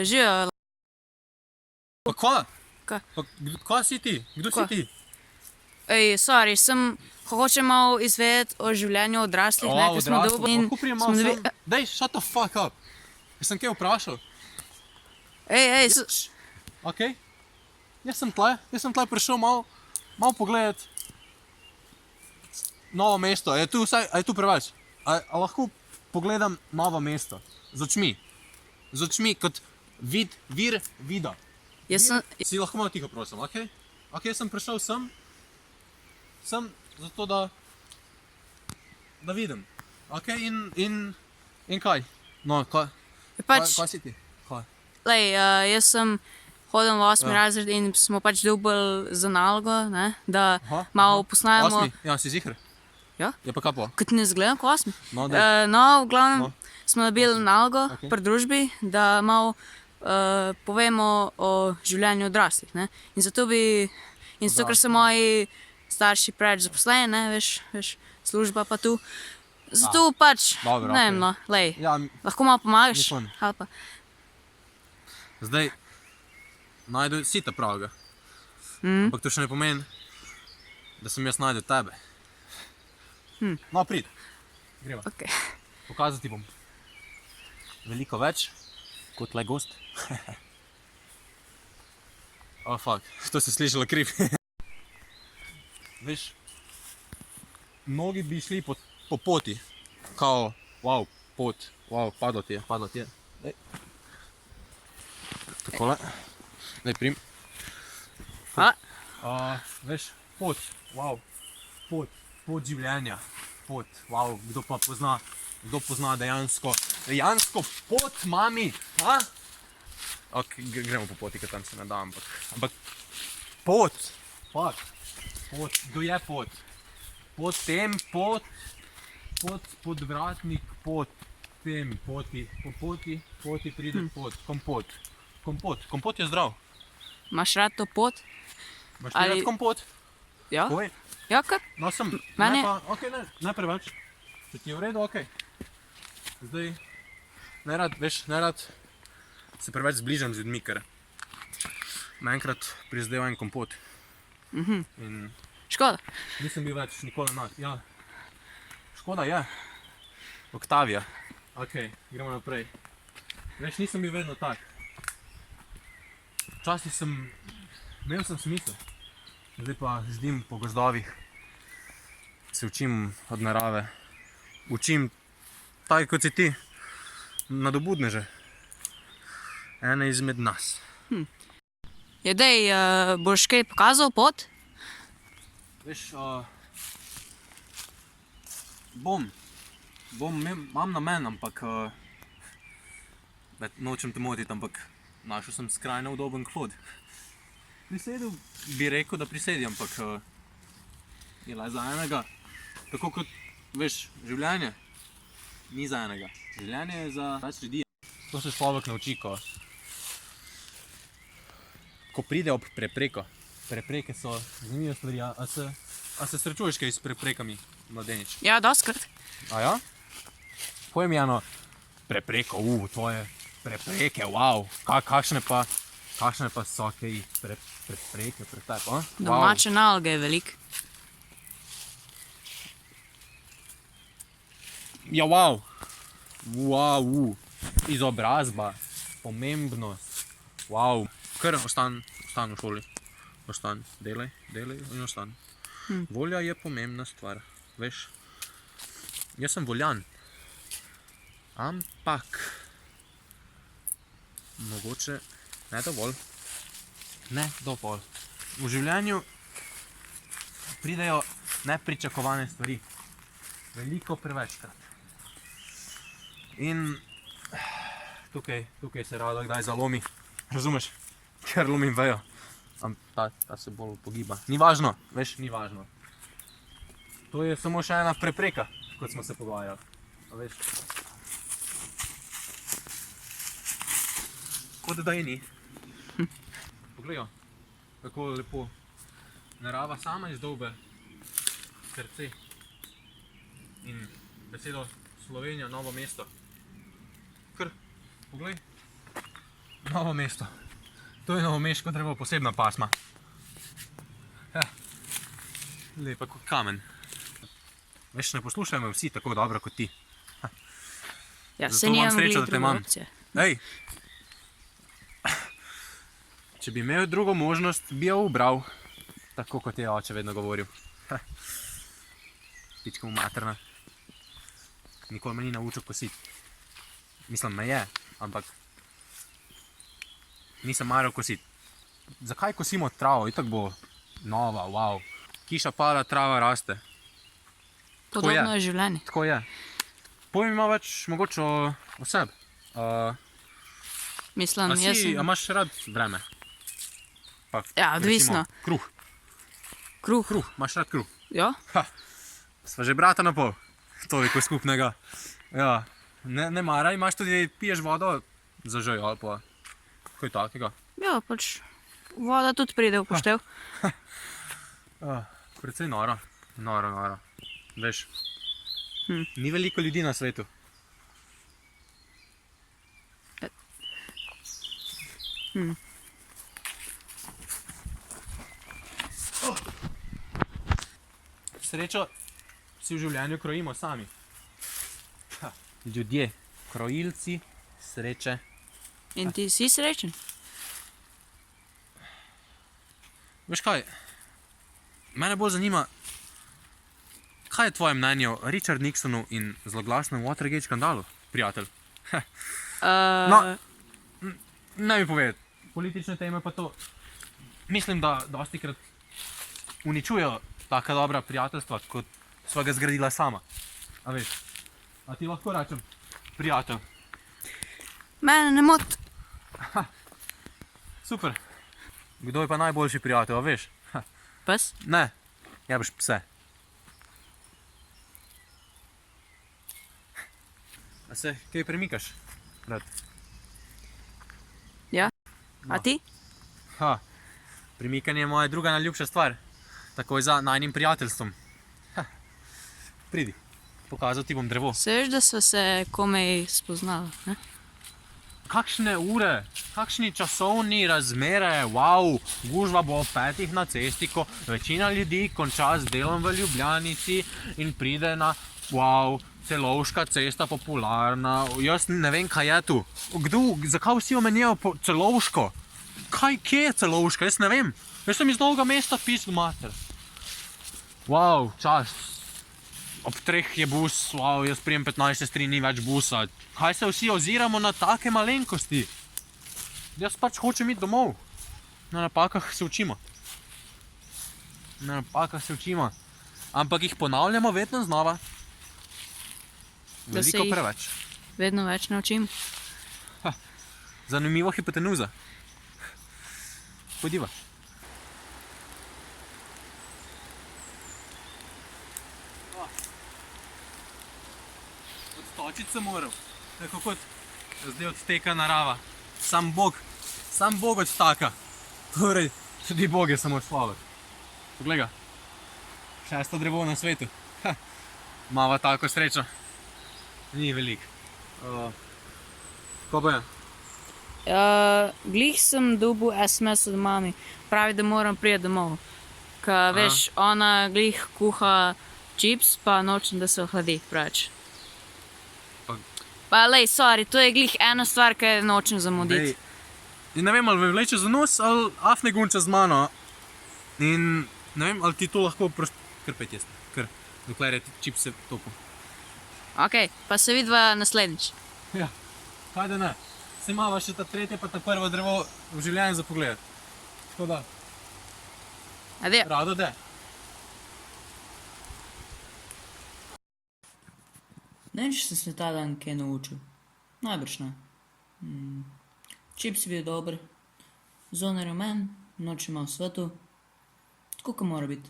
Živijo. Pa kva? Kaj? Pa kva si ti? Kdo si Kva? ti? Sorry, hočem malo izvedeti o življenju odraslih, ne, ker smo dolgo in Lahko prijem malo sem? Dej, shut the fuck up. Jaz sem kaj vprašal? Okej. Jaz sem tle prišel malo pogledat Novo mesto. A je tu preveč? A lahko pogledam Novo mesto? Z očmi kot vir vida. Si lahko malo tiho, prosim, okej? Okej, jaz sem prišel sem zato, da vidim. Okej, in kaj? No, kaj si ti? Kaj? Jaz sem hodil v 8. razred in smo pač dobili za nalogo, ne, da malo posnajamo. 8? Ja, si ziher? Ja? Ja, pa kaj pa? Kot ne izgledam kot 8. No, daj. No, v glavnem No. smo dobili nalogo Okej. pri družbi, da malo povemo o življenju odraslih, ne. In zato, ker so moji starši preveč zaposleni, ne, veš, služba pa tu. Zato pač, dobro, ne vem, okej. no, Ja, lahko malo pomagaš, Nič ali pa. zdaj najdu si ta pravega. Ampak to še ne pomeni, da sem jaz najdel tebe. No, prid. Greva. Okej. Pokazati bom veliko več kot le gost. Oh, fuck. To se slišalo kriv. Veš, mnogi bi šli po poti. Kao, wow, pot, wow, padlo ti je. Daj. Takole. Daj, prim. Hvala. Veš, pot, wow, pot življenja. Pot, wow, kdo pozna dejansko pot, mami, ha? Ok, gremo po poti, ker tam se ne da, ampak pot, fuck, kdo je pot? Podvratnik, po poti pride pot, kompot je zdrav. Imaš rad to pot? Imaš ti rad kompot? Ja? Povej. Ja, kar? No, sem, Meni- ne preveč. Če ti je v redu, okej. Zdaj, ne rad se preveč zbližam z ljudmi, ker me enkrat prizadeva en kompot. In Škoda. nisem bil več nikoli ja. Škoda je. Oktavija. Okej, gremo naprej. Veš, nisem bil vedno tak. Včasih imel sem smisel. Zdaj pa ždim po gozdovih. Se učim od narave. Učim, tako kot si ti, nadobudneže. Ene izmed nas. Boš kaj pokazal pot? Veš, imam namen, ampak nočem te motiti, ampak našel sem skrajno udoben klod. Prisedel bi rekel, da prisedi, ampak je le za enega. Tako kot, veš, življenje ni za enega. Življenje je za več ljudi. To se človek nauči, ko pride ob prepreko. Prepreke so zanimive stvari. A se srečuješ kaj s preprekami, mladenič? Ja, dostikrat. A ja? Povej mi eno prepreko, tvoje prepreke, wow. Kakšne pa so kaj prepreke pred tebi, a? Domače naloge je veliko. Ja, wow. Wow. Izobrazba, pomembnost, wow. Kar ostan v šoli. Ostan, delaj in ostan. Volja je pomembna stvar, veš. Jaz sem voljan. Ampak mogoče ne dovolj. V življenju pridejo nepričakovane stvari. Veliko prevečkrat. In tukaj se rado kdaj zalomi. Razumeš? Ker lomim vejo. Ta se bolj pogiba. Ni važno, veš, ni važno. To je samo še ena prepreka, kot smo se pogovarjali. A veš? Kot da je ni. Poglej, kako lepo. Narava sama izdolbe srce. In besedo Slovenija, Novo mesto. Kar, poglej. Novo mesto. To je novomeško drevo, posebna pasma. Lepa kot kamen. Veš, ne poslušajo me vsi tako dobro kot ti. Ja, Zato se imam nimam srečo, glih da te druge imam. opcije. Ej! Če bi imel drugo možnost, bi jo ubral. Tako kot je oče vedno govoril. Pička mu materna. Nikoli me ni naučil kositi. Mislim, me je, ampak nisem maral kositi. Zakaj kosimo travo? Itak bo nova, wow. Kiša pada, trava raste. Podobno je življenje. Tako je. Povej mi malo več mogoče o sebi. Mislim, A jaz si, a sem... imaš rad vreme? Pa, Ja, odvisno. recimo, kruh. Kruh. Kruh, imaš rad kruh. Ja, Sva že brata na pol. Toliko skupnega. Ja, ne maraj, imaš tudi, piješ vodo za žej ali pa kaj takega. ja, pač voda tudi pride v poštev. Precej noro. Noro. Veš, ni veliko ljudi na svetu. Srečo si v življenju krojimo sami. Ljudje, krojilci sreče. In ti si srečen? Veš kaj, mene bolj zanima, kaj je tvoje mnenje o Richard Nixonu in zloglasnem Watergate škandalu, prijatelj? No, ne mi povedati, politične teme pa to. Mislim, da dostikrat uničujejo taka dobra prijateljstva, kot sva ga zgradila sama. A veš, a ti lahko rečem, prijatelj. Mene ne moti. Super. Kdo je pa najboljši prijatelj, a veš? Pes? Ne, jebeš pse. A se kaj premikaš? Rad. Ja. A ti? Premikanje je moja druga najljubša stvar. Takoj za najnim prijateljstvom. Pridi, pokazal ti bom drevo. Se veš, da sva se komaj spoznala, ne? Kakšne ure, kakšni časovni razmere, wow, gužva bo ob 5 na cesti, ko večina ljudi konča z delom v Ljubljanici in pride na, wow, Celovška cesta popularna, jaz ne vem, kaj je tu. Zakaj vsi omenjajo Celovško? Kje je Celovška, jaz ne vem. Jaz sem iz Novega mesta, pisk mater. Wow, čas. Ob 3 je bus, wow, jaz prijem 15:03, ni več busa. Kaj se vsi oziramo na take malenkosti? Jaz pač hočem iti domov. Na napakah se učimo. Ampak jih ponavljamo vedno znova. Da se Veliko jih- preveč. Vedno več naučim. Zanimivo hipotenuza. Pojdiva. Odstočiti se moral. Tako kot zdaj odteka narava. Sam Bog odstaka. Torej, tudi Bog je samo človek. Poglej ga. 6. drevo na svetu. Mava tako srečo. Ni veliko. Ko pa je? Glih sem dobil SMS od mami, pravi, da moram priti domov. Ka veš, ona glih kuha čips, pa nočem, da se ohladi preveč. Pa lej, sorry, to je glih ena stvar, ki nočem zamuditi. Ne vem, ali me vleče za nos, ali afne gunča z mano. In ne vem, ali ti to lahko kar pet jesti. Kar, dokler je čipse topo. Ok, pa se vidva naslednjič. Ja, kaj da ne. Se imava še ta tretje pa ta prvo drevo v življenju za pogled. Tako da, Adijo. rado de. Ne vem, če sem se ta dan kaj naučil. Najbrž ne. Čips je bil dober, zunaj rumen, noč ima v svetu. Tako, kot mora biti.